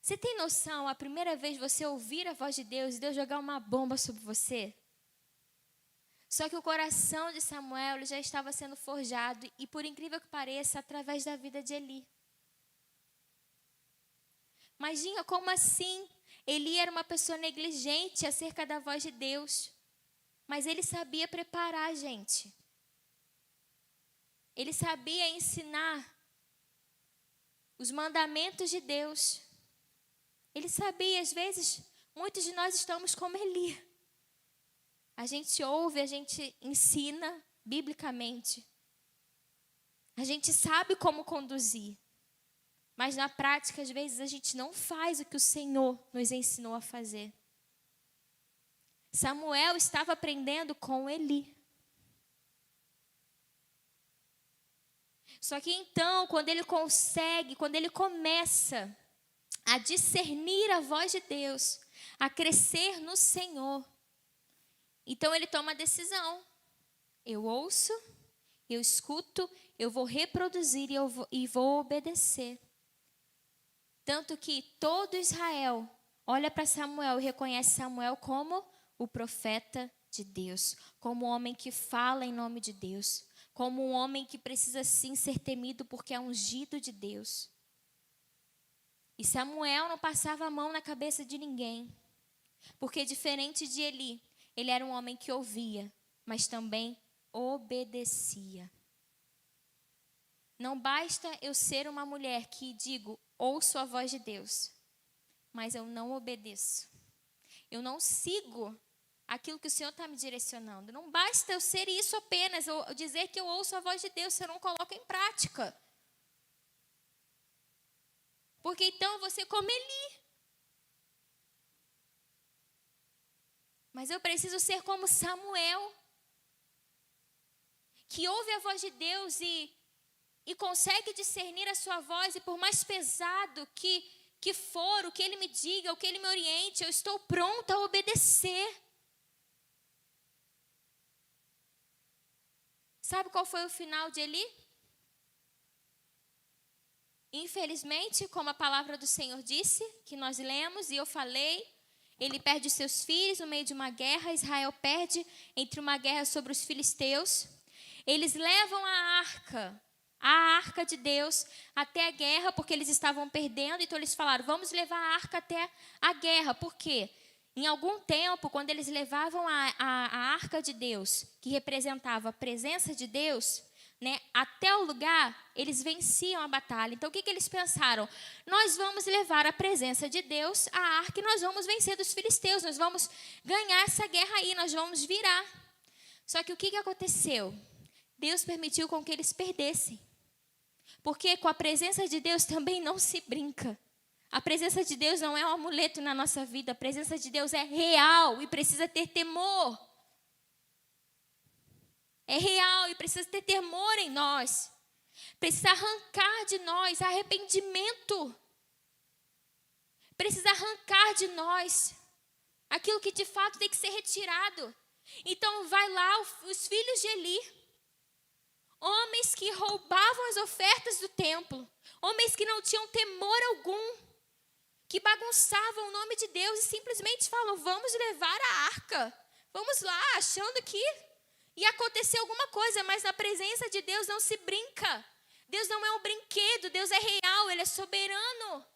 Você tem noção, a primeira vez você ouvir a voz de Deus e Deus jogar uma bomba sobre você? Só que o coração de Samuel ele já estava sendo forjado, e por incrível que pareça, através da vida de Eli. Imagina como assim? Eli era uma pessoa negligente acerca da voz de Deus. Mas ele sabia preparar a gente. Ele sabia ensinar os mandamentos de Deus. Ele sabia, às vezes, muitos de nós estamos como Eli. A gente ouve, a gente ensina biblicamente. A gente sabe como conduzir. Mas na prática, às vezes, a gente não faz o que o Senhor nos ensinou a fazer. Samuel estava aprendendo com Eli. Só que então, quando ele começa a discernir a voz de Deus, a crescer no Senhor, então ele toma a decisão. Eu ouço, eu escuto, eu vou reproduzir e vou obedecer. Tanto que todo Israel olha para Samuel e reconhece Samuel como o profeta de Deus, como um homem que fala em nome de Deus, como um homem que precisa sim ser temido porque é ungido de Deus. E Samuel não passava a mão na cabeça de ninguém, porque diferente de Eli, ele era um homem que ouvia, mas também obedecia. Não basta eu ser uma mulher que digo, ouço a voz de Deus, mas eu não obedeço. Eu não sigo aquilo que o Senhor está me direcionando. Não basta eu ser isso apenas, ou dizer que eu ouço a voz de Deus, se eu não coloco em prática. Porque então você como Eli. Mas eu preciso ser como Samuel, que ouve a voz de Deus e consegue discernir a sua voz, e por mais pesado que for, o que ele me diga, o que ele me oriente, eu estou pronta a obedecer. Sabe qual foi o final de Eli? Infelizmente, como a palavra do Senhor disse, que nós lemos e eu falei, ele perde seus filhos no meio de uma guerra. Israel perde entre uma guerra sobre os filisteus. Eles levam a arca de Deus, até a guerra, porque eles estavam perdendo. Então eles falaram, vamos levar a arca até a guerra. Por quê? Em algum tempo, quando eles levavam a arca de Deus, que representava a presença de Deus, né, até o lugar, eles venciam a batalha. Então, o que eles pensaram? Nós vamos levar a presença de Deus, a arca, e nós vamos vencer dos filisteus. Nós vamos ganhar essa guerra aí, nós vamos virar. Só que o que aconteceu? Deus permitiu com que eles perdessem. Porque com a presença de Deus também não se brinca. A presença de Deus não é um amuleto na nossa vida. A presença de Deus é real e precisa ter temor. É real e precisa ter temor em nós. Precisa arrancar de nós arrependimento. Precisa arrancar de nós aquilo que de fato tem que ser retirado. Então vai lá os filhos de Eli, homens que roubavam as ofertas do templo, homens que não tinham temor algum, que bagunçavam o nome de Deus e simplesmente falam, vamos levar a arca. Vamos lá, achando que ia acontecer alguma coisa, mas na presença de Deus não se brinca. Deus não é um brinquedo, Deus é real, Ele é soberano.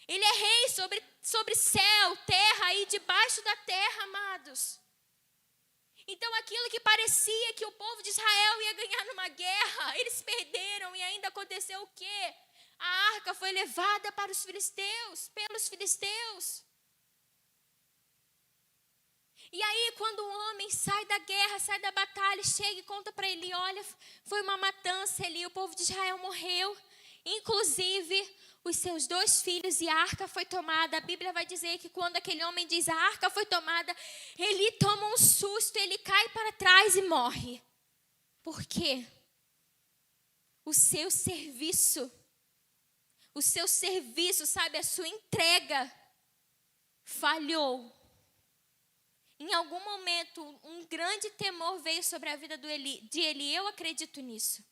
Ele é rei sobre céu, terra e debaixo da terra, amados. Então aquilo que parecia que o povo de Israel ia ganhar numa guerra, eles perderam e ainda aconteceu o quê? A arca foi levada para os filisteus, pelos filisteus. E aí, quando o homem sai da guerra, sai da batalha, chega e conta para ele, olha, foi uma matança ali, o povo de Israel morreu. Inclusive, os seus 2 filhos e a arca foi tomada. A Bíblia vai dizer que quando aquele homem diz a arca foi tomada, ele toma um susto, ele cai para trás e morre. Por quê? O seu serviço, sabe, a sua entrega falhou. Em algum momento, um grande temor veio sobre a vida de Eli. Eu acredito nisso.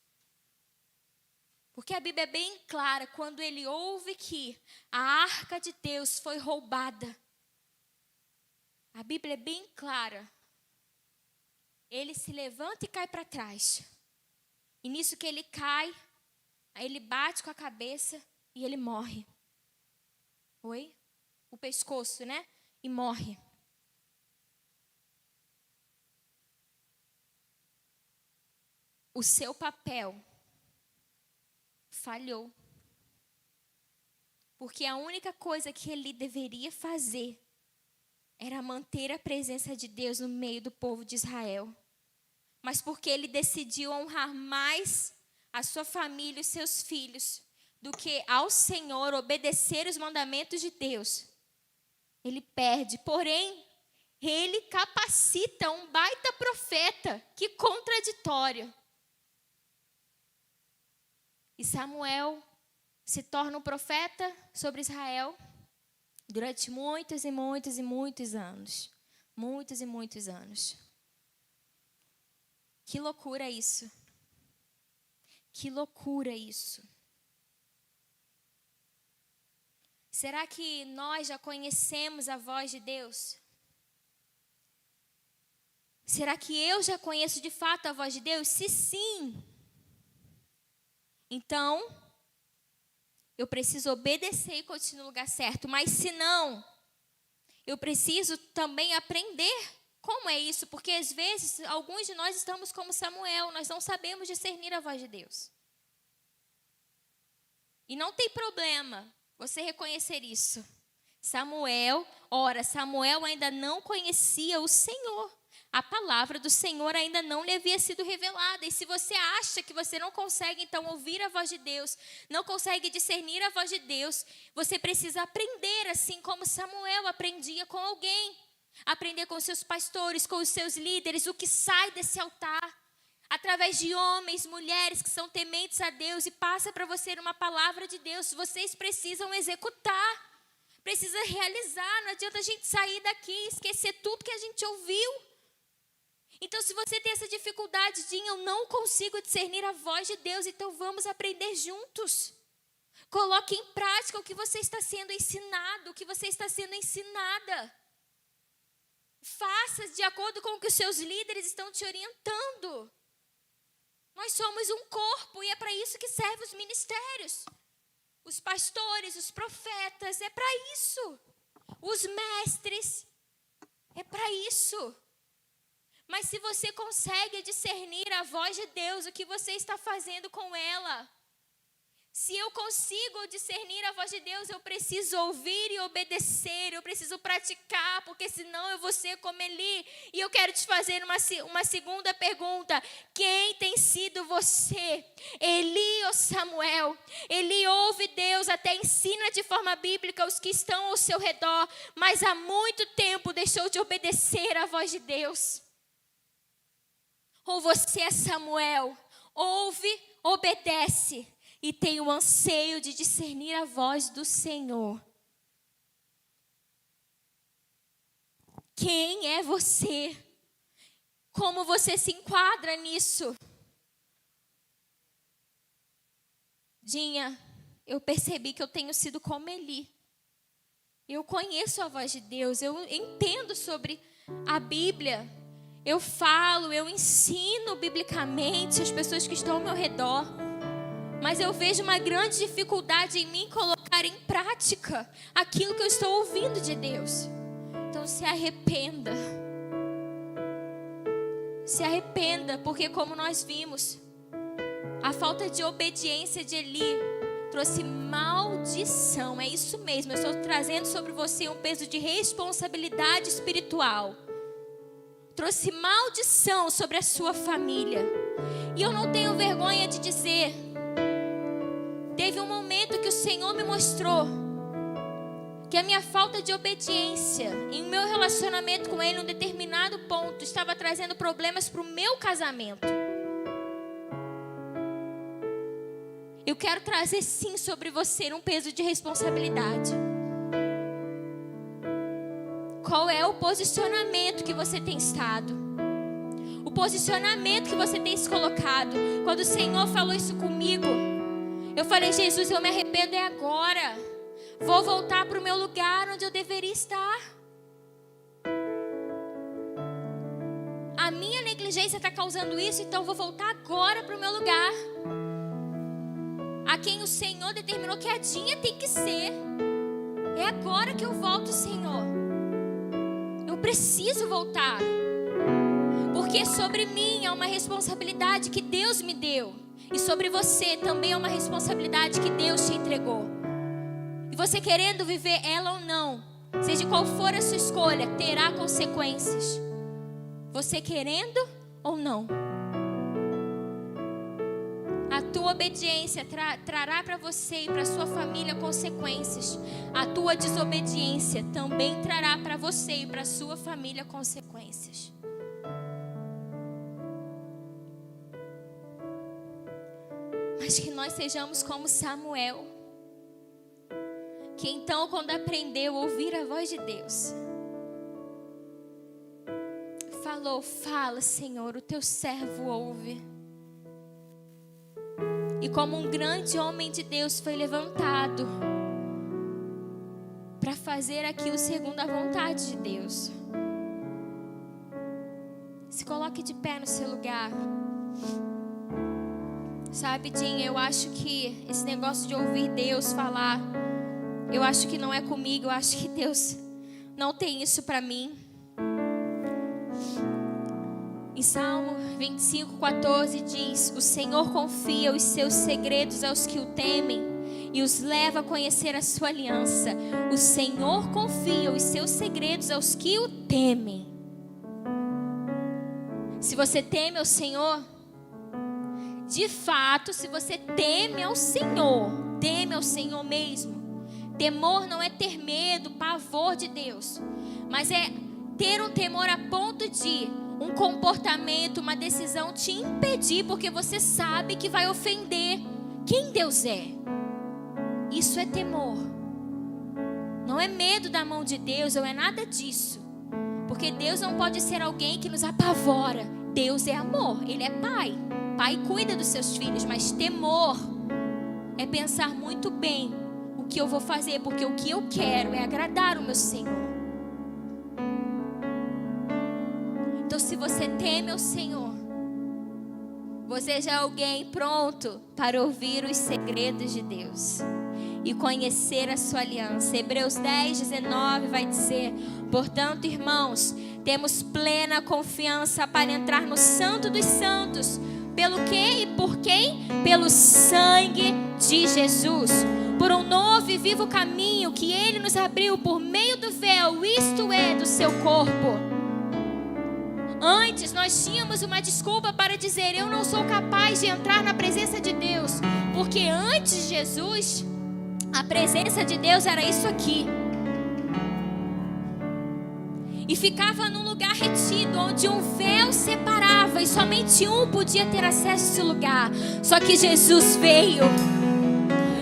Porque a Bíblia é bem clara, quando ele ouve que a arca de Deus foi roubada. A Bíblia é bem clara. Ele se levanta e cai para trás. E nisso que ele cai, aí ele bate com a cabeça e ele morre. Oi? O pescoço, né? E morre. O seu papel falhou. Porque a única coisa que ele deveria fazer era manter a presença de Deus no meio do povo de Israel. Mas porque ele decidiu honrar mais a sua família e os seus filhos do que ao Senhor, obedecer os mandamentos de Deus, ele perde. Porém, ele capacita um baita profeta. Que contraditório. E Samuel se torna um profeta sobre Israel durante muitos e muitos e muitos anos. Muitos e muitos anos. Que loucura isso. Que loucura isso. Será que nós já conhecemos a voz de Deus? Será que eu já conheço de fato a voz de Deus? Se sim, então, eu preciso obedecer e continuar no lugar certo. Mas se não, eu preciso também aprender como é isso. Porque às vezes, alguns de nós estamos como Samuel. Nós não sabemos discernir a voz de Deus. E não tem problema você reconhecer isso. Samuel ainda não conhecia o Senhor. A palavra do Senhor ainda não lhe havia sido revelada. E se você acha que você não consegue, então, ouvir a voz de Deus, não consegue discernir a voz de Deus, você precisa aprender assim como Samuel aprendia com alguém. aprender com seus pastores, com os seus líderes, o que sai desse altar, através de homens, mulheres que são tementes a Deus, e passa para você uma palavra de Deus. Vocês precisam executar, precisa realizar. Não adianta a gente sair daqui e esquecer tudo que a gente ouviu. Então, se você tem essa dificuldade de eu não consigo discernir a voz de Deus, então vamos aprender juntos. Coloque em prática o que você está sendo ensinado, o que você está sendo ensinada. Faça de acordo com o que os seus líderes estão te orientando. Nós somos um corpo e é para isso que servem os ministérios. Os pastores, os profetas, é para isso. Os mestres, é para isso. Mas se você consegue discernir a voz de Deus, o que você está fazendo com ela? Se eu consigo discernir a voz de Deus, eu preciso ouvir e obedecer, eu preciso praticar, porque senão eu vou ser como Eli. E eu quero te fazer uma segunda pergunta. Quem tem sido você? Eli ou Samuel? Eli ouve Deus, até ensina de forma bíblica os que estão ao seu redor, mas há muito tempo deixou de obedecer à voz de Deus. Ou você é Samuel, ouve, obedece e tem o anseio de discernir a voz do Senhor. Quem é você? Como você se enquadra nisso? Dinha, eu percebi que eu tenho sido como Eli. Eu conheço a voz de Deus, eu entendo sobre a Bíblia. Eu falo, eu ensino biblicamente as pessoas que estão ao meu redor. Mas eu vejo uma grande dificuldade em mim colocar em prática aquilo que eu estou ouvindo de Deus. Então se arrependa. Se arrependa, porque como nós vimos, a falta de obediência de Eli trouxe maldição. É isso mesmo, eu estou trazendo sobre você um peso de responsabilidade espiritual. Trouxe maldição sobre a sua família. E eu não tenho vergonha de dizer, teve um momento que o Senhor me mostrou que a minha falta de obediência em meu relacionamento com Ele, em um determinado ponto, estava trazendo problemas para o meu casamento. Eu quero trazer sim sobre você um peso de responsabilidade. Qual é o posicionamento que você tem estado? O posicionamento que você tem se colocado? Quando o Senhor falou isso comigo, eu falei, Jesus, eu me arrependo agora. Vou voltar para o meu lugar onde eu deveria estar. A minha negligência está causando isso, então eu vou voltar agora para o meu lugar. A quem o Senhor determinou que a Dinha tem que ser. É agora que eu volto, Senhor. Eu preciso voltar. Porque sobre mim é uma responsabilidade que Deus me deu. E sobre você também é uma responsabilidade que Deus te entregou. E você querendo viver ela ou não, seja qual for a sua escolha, terá consequências. Você querendo ou não. A tua obediência trará para você e para sua família consequências. A tua desobediência também trará para você e para sua família consequências. Mas que nós sejamos como Samuel, que então, quando aprendeu a ouvir a voz de Deus, falou, fala, Senhor, o teu servo ouve. E como um grande homem de Deus foi levantado para fazer aquilo segundo a vontade de Deus. Se coloque de pé no seu lugar. Sabe, Dinha, eu acho que esse negócio de ouvir Deus falar, eu acho que não é comigo, eu acho que Deus não tem isso para mim. Em Salmo 25:14 diz, o Senhor confia os seus segredos aos que o temem e os leva a conhecer a sua aliança. O Senhor confia os seus segredos aos que o temem. Se você teme ao Senhor, de fato, se você teme ao Senhor mesmo. Temor não é ter medo, pavor de Deus, mas é ter um temor a ponto de um comportamento, uma decisão te impedir, porque você sabe que vai ofender quem Deus é. Isso é temor. Não é medo da mão de Deus, ou é nada disso. Porque Deus não pode ser alguém que nos apavora. Deus é amor, Ele é Pai. Pai cuida dos seus filhos, mas temor é pensar muito bem o que eu vou fazer, porque o que eu quero é agradar o meu Senhor. Então, se você teme ao Senhor, você já é alguém pronto para ouvir os segredos de Deus e conhecer a sua aliança. Hebreus 10:19 vai dizer: portanto, irmãos, temos plena confiança para entrar no Santo dos Santos. Pelo quê e por quem? Pelo sangue de Jesus, por um novo e vivo caminho que Ele nos abriu por meio do véu, isto é, do seu corpo. Antes nós tínhamos uma desculpa para dizer: eu não sou capaz de entrar na presença de Deus, porque antes de Jesus, a presença de Deus era isso aqui. E ficava num lugar retido, onde um véu separava, e somente um podia ter acesso a esse lugar. Só que Jesus veio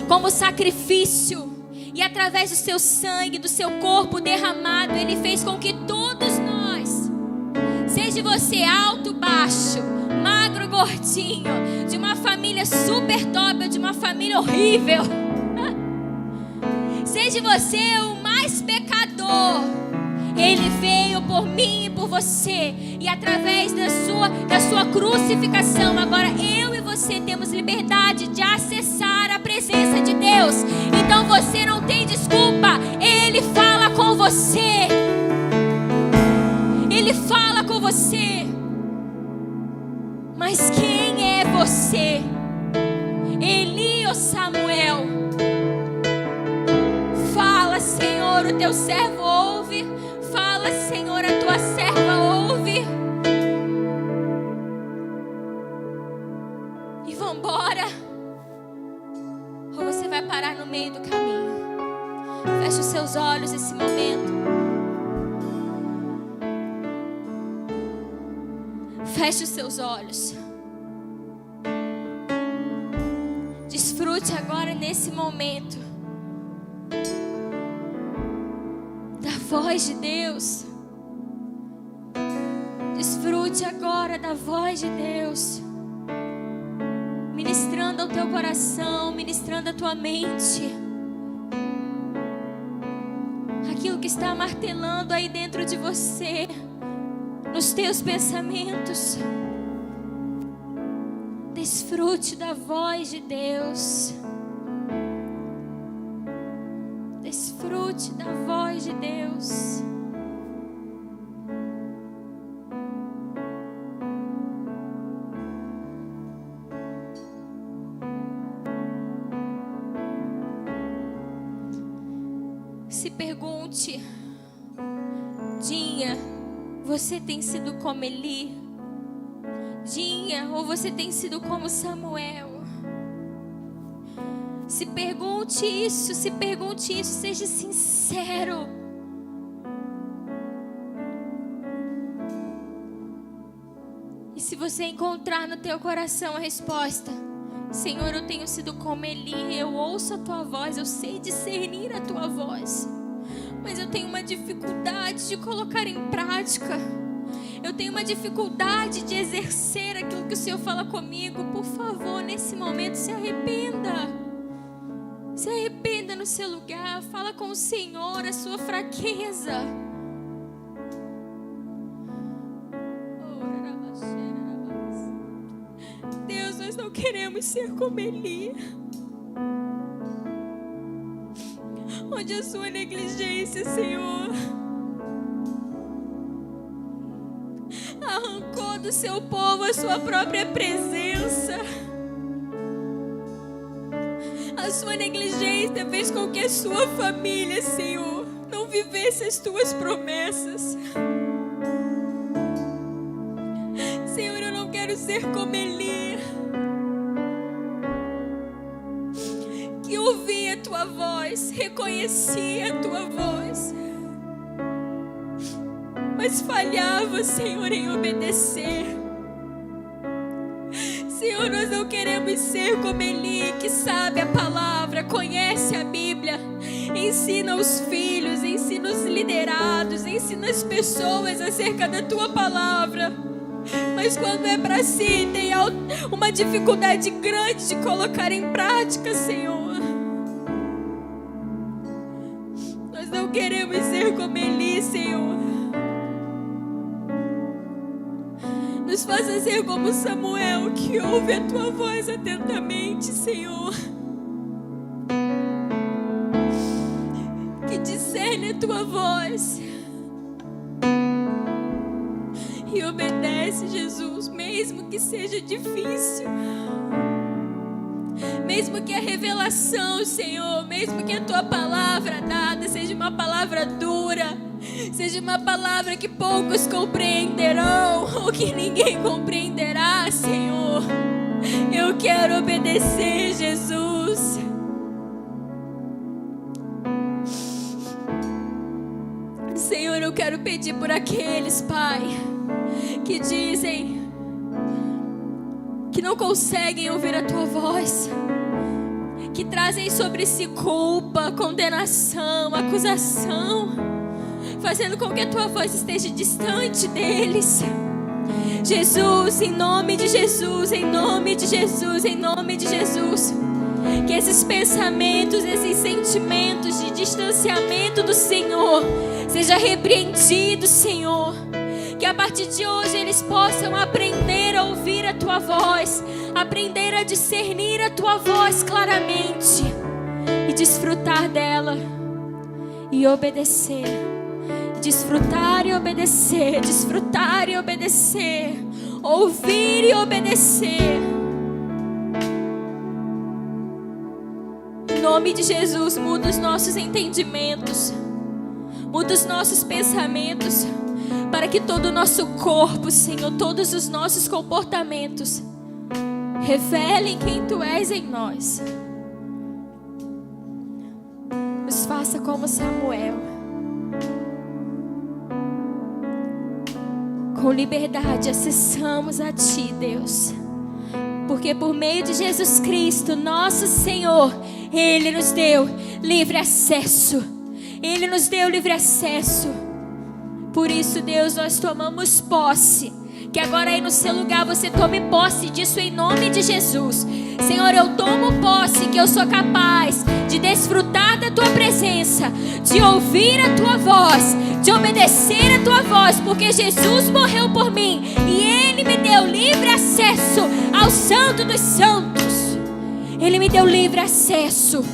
como sacrifício, e através do seu sangue, do seu corpo derramado, Ele fez com que todos nós, seja você alto, baixo, magro, gordinho, de uma família super top ou de uma família horrível, seja você o mais pecador, Ele veio por mim e por você. E através da sua crucificação, agora eu e você temos liberdade de acessar a presença de Deus. Então você não tem desculpa. Ele fala com você. Ele fala com você. Mas quem é você? Eli ou Samuel? Fala, Senhor, o teu servo ouve. Fala, Senhor, a tua serva ouve. E vambora. Ou você vai parar no meio do caminho. Feche os seus olhos nesse momento. Feche os seus olhos. Desfrute agora nesse momento da voz de Deus. Desfrute agora da voz de Deus, ministrando ao teu coração, ministrando à tua mente, aquilo que está martelando aí dentro de você, nos teus pensamentos. Desfrute da voz de Deus. Desfrute da voz de Deus. Se pergunte: Dinha, você tem sido como Eli? Dinha, ou você tem sido como Samuel? Se pergunte isso, seja sincero. E se você encontrar no teu coração a resposta: Senhor, eu tenho sido como Eli, eu ouço a tua voz, eu sei discernir a tua voz, mas eu tenho uma dificuldade de colocar em prática. Eu tenho uma dificuldade de exercer aquilo que o Senhor fala comigo. Por favor, nesse momento, se arrependa. Se arrependa no seu lugar. Fala com o Senhor a sua fraqueza. Deus, nós não queremos ser como Eli, onde a sua negligência, Senhor, arrancou do seu povo a sua própria presença. A sua negligência fez com que a sua família, Senhor, não vivesse as tuas promessas. Senhor, eu não quero ser como Eli, que ouvia a tua voz, reconhecia a tua voz, mas falhava, Senhor, em obedecer. Senhor, nós não queremos ser como Eli, que sabe a palavra, conhece a Bíblia, ensina os filhos, ensina os liderados, ensina as pessoas acerca da tua palavra. Mas quando é para si, tem uma dificuldade grande de colocar em prática, Senhor. Nós não queremos ser como Eli, Senhor. Nos faça ser como Samuel, que ouve a tua voz atentamente, Senhor. Que discerne a tua voz e obedece, Jesus, mesmo que seja difícil. Mesmo que a revelação, Senhor, mesmo que a tua palavra dada seja uma palavra dura, seja uma palavra que poucos compreenderão ou que ninguém compreenderá, Senhor. Eu quero obedecer, Jesus. Senhor, eu quero pedir por aqueles, Pai, que dizem que não conseguem ouvir a tua voz, que trazem sobre si culpa, condenação, acusação, fazendo com que a tua voz esteja distante deles. Jesus, em nome de Jesus, em nome de Jesus, em nome de Jesus, que esses pensamentos, esses sentimentos de distanciamento do Senhor seja repreendido, Senhor. Que a partir de hoje eles possam aprender a ouvir a tua voz, aprender a discernir a tua voz claramente e desfrutar dela e obedecer. Desfrutar e obedecer, desfrutar e obedecer, ouvir e obedecer. Em nome de Jesus, muda os nossos entendimentos, muda os nossos pensamentos, para que todo o nosso corpo, Senhor, todos os nossos comportamentos revelem quem Tu és em nós. Nos faça como Samuel, com liberdade acessamos a Ti, Deus, porque por meio de Jesus Cristo, nosso Senhor, Ele nos deu livre acesso. Ele nos deu livre acesso. Por isso, Deus, nós tomamos posse. Que agora aí no seu lugar você tome posse disso em nome de Jesus. Senhor, eu tomo posse que eu sou capaz de desfrutar da Tua presença, de ouvir a Tua voz, de obedecer a Tua voz, porque Jesus morreu por mim e Ele me deu livre acesso ao Santo dos Santos. Ele me deu livre acesso.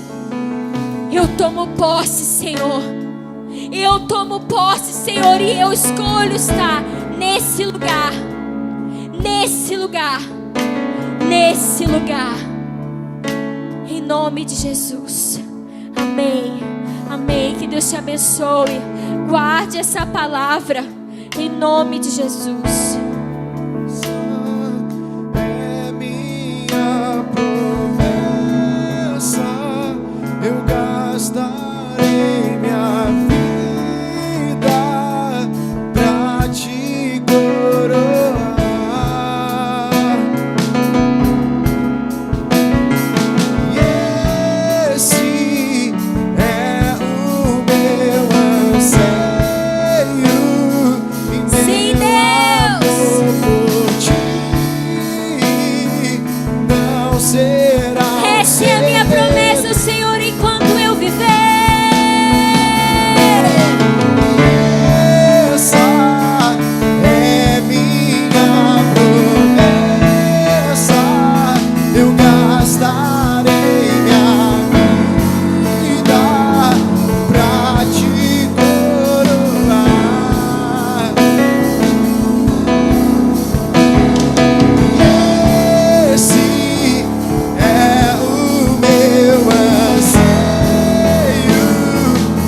Eu tomo posse, Senhor. Eu tomo posse, Senhor, e eu escolho estar nesse lugar. Nesse lugar. Nesse lugar. Em nome de Jesus. Amém. Amém. Que Deus te abençoe. Guarde essa palavra. Em nome de Jesus. É minha promessa. Eu gastarei minha vida pra te coroar. E esse é o meu anseio. Sim, Deus. Por ti não será. Essa é a minha promessa, Senhor, enquanto eu viver. Essa é minha promessa. Eu gastarei minha vida pra te coroar. Esse é o meu anseio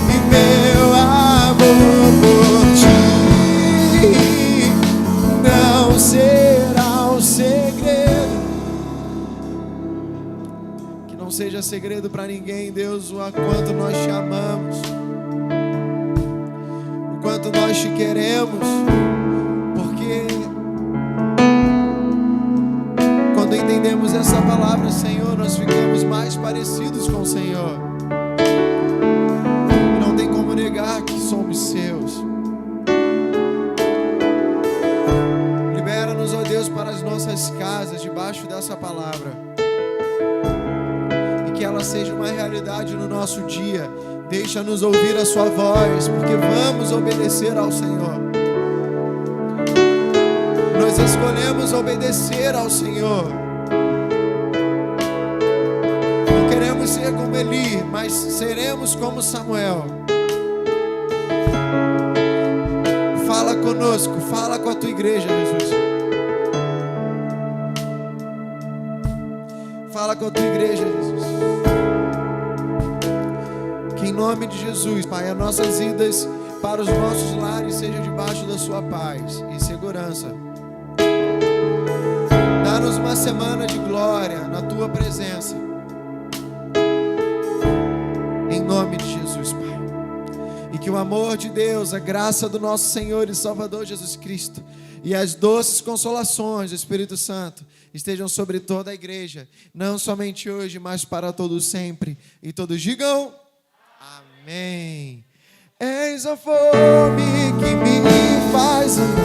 e meu amor por ti não será um segredo. Que não seja segredo para ninguém, Deus, o quanto nós te amamos, o quanto quanto nós te queremos, porque quando entendemos essa palavra, Senhor, nós ficamos mais parecidos com o Senhor. E não tem como negar que somos seus. Libera-nos, ó Deus, para as nossas casas, debaixo dessa palavra. E que ela seja uma realidade no nosso dia. Deixa-nos ouvir a sua voz, porque vamos obedecer ao Senhor. Nós escolhemos obedecer ao Senhor. Não queremos ser como Eli, mas seremos como Samuel. Fala conosco, fala com a tua igreja, Jesus. Fala com a tua igreja, Jesus. Que em nome de Jesus, Pai, as nossas idas para os nossos lares sejam debaixo da sua paz e segurança. Dá-nos uma semana de glória na tua presença. Em nome de Jesus, Pai. E que o amor de Deus, a graça do nosso Senhor e Salvador Jesus Cristo e as doces consolações do Espírito Santo estejam sobre toda a igreja, não somente hoje, mas para todos sempre. E todos digam: amém. És a fome que me faz andar.